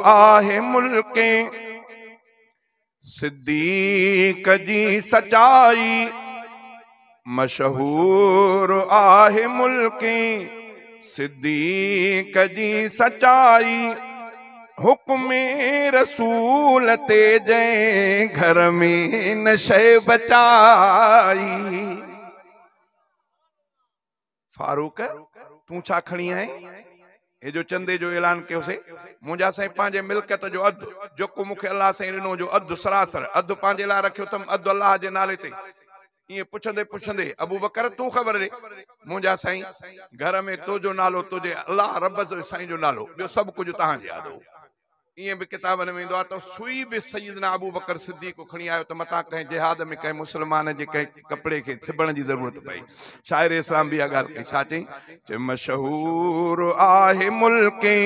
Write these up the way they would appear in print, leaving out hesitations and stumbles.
आहे मुल्के सिद्दीक जी सचाई। मशहूर आहे मुल्के सिद्दीक जी सचाई। हुक्म रसूल ते जंहिं घर में न शइ बचाई। फारूक तू छा खणी आहे? ये जो चंदे जो ऐलान कयोसे मुंहिंजा साईं पंहिंजे मिल्कियत जो अधु जेको मूंखे अल्लाह साईं ॾिनो जो अधु सरासर अधु पंहिंजे लाइ रखियो अथमि अधु अल्लाह जे नाले ते। इएं पुछंदे पुछंदे अबू बकर तू ख़बर ॾे मुंहिंजा साईं घर में तुंहिंजो नालो तुंहिंजे अल्लाह रब साईं जो नालो ॿियो सभु कुझु तव्हांजे आदो। इएं बि किताबनि में ईंदो आहे त सुई बि सैयदना अबू बकर सिद्दीक़ को खणी आयो त मतां कंहिं जिहाद में कंहिं मुस्लमान जे कंहिं कपिड़े खे सिबण जी ज़रूरत पई। शाइर इस्लाम बि इहा ॻाल्हि कई। छा चई? मशहूर आहे मुल्के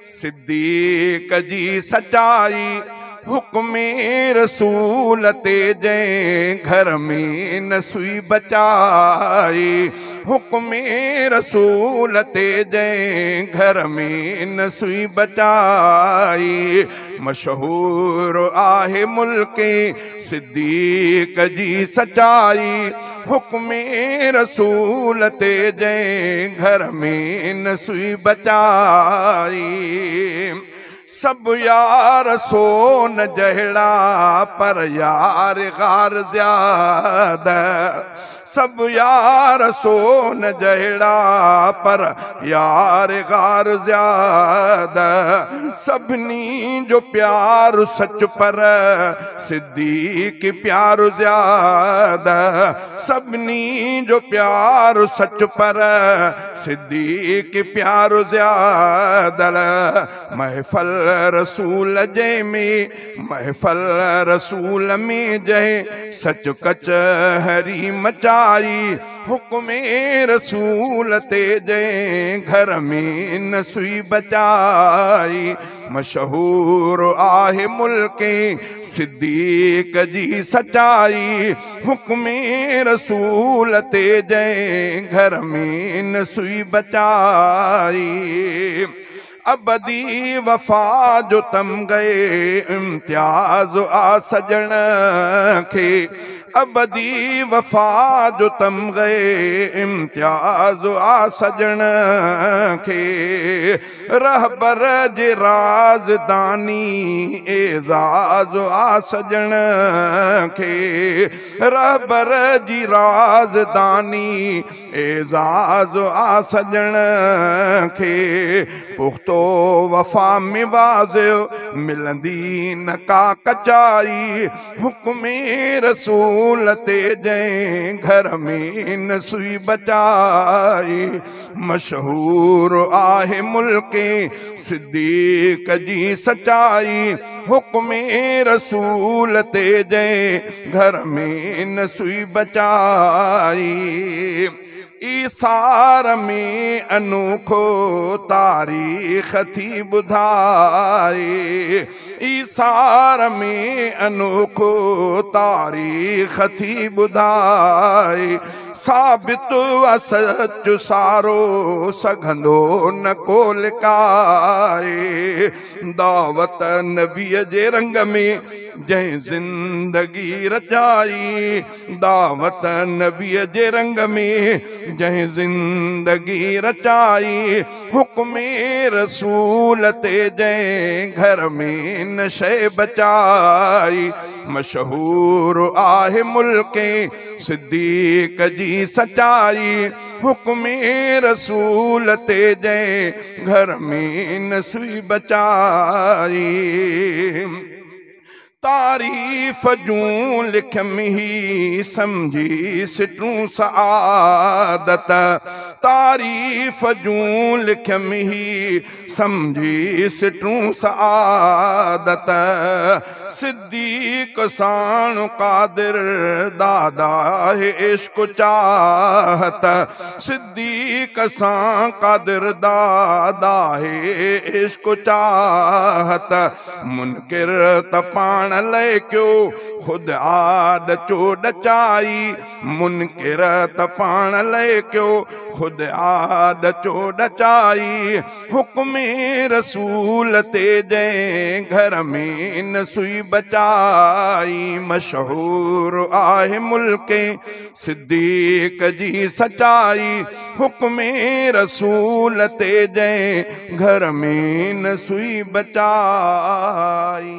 सिद्दीक जी सचाई। हुक्म रसूल ते जंहिं घर में न सुई बचाई। हुक्म रसूल ते जंहिं घर में न सुई बचाई। मशहूर आहे मुल्के सिद्दीक जी सचाई। हुक्म रसूल ते जंहिं घर में न सुई बचाई। सब यार सोन जहिड़ा पर यार गार ज्यादा। सब यार सोन जहिड़ा पर यार गार ज्यादा। सभिनी जो प्यार सच पर सिद्दीक प्यार ज्यादा। सभिनी जो प्यार सच पर सिद्दीक प्यार ज्यादा। महफल रसूल जंहिं में महफल रसूल में जंहिं सच कच हरी मचाई। हुक्म रसूल ते जंहिं घर में न सुई बचाई। मशहूर आहे मुल्के सिद्दीक जी सचाई। हुक्म रसूल ते जंहिं घर में न सुई बचाई। अबदी वफा जो तम गए इम्तियाज आ सजन खे। अबदी वफा जो तम गए इम्तियाज आ सजन खे। रहबर जे राजदानी एजाज आ सजन खे। रहबर जी राजदानी एजाज आ सजन खे। पुख्तो वफा में वाज़ियो मिलंदी न का कचाई। हुक्म रसूल ते जंहिं घर में न सुई बचाई। मशहूर आहे मुल्के सिद्दीक जी सचाई। हुक्म रसूल ते जंहिं घर में न सुई बचाई। ईसार में अनोखो तारीख़ थी ॿुधाए। ईसार में अनोखो तारीख़ थी ॿुधाए। साबित सच सारो सघंदो न को लिकाए। दावत नबीअ जे रंग में जंहिं ज़िंदगी रचाई। दावत नबीअ जे रंग में जंहिं ज़िंदगी रचाई। हुक्म रसूल ते जंहिं घर में न शइ बचाई। मशहूर आहे मुल्के सिद्दीक जी सचाई। हुक्म रसूल ते जंहिं घर में न सुई बचाई। तारीफ़ जूं लिखम ही समझी सिटूं सआदत। तारीफ़ जूं लिखम ही समझी सिटूं सआदत। सिद्दीक साण कादिर दादा है इश्क चाहत। सिद्दीक सां कादिर दादा है इश्क चाहत। मुनकिर त पाण पाण ले क्यो खुद आद चोड चाई मुनकिर त पाण ले क्यो खुद आद चोड चाई हुक्म रसूल ते जै घर में न सुई बचाई मशहूर आहे मुल्के सिद्दीक जी सचाई हुक्म रसूल ते जै घर में न सुई बचाई।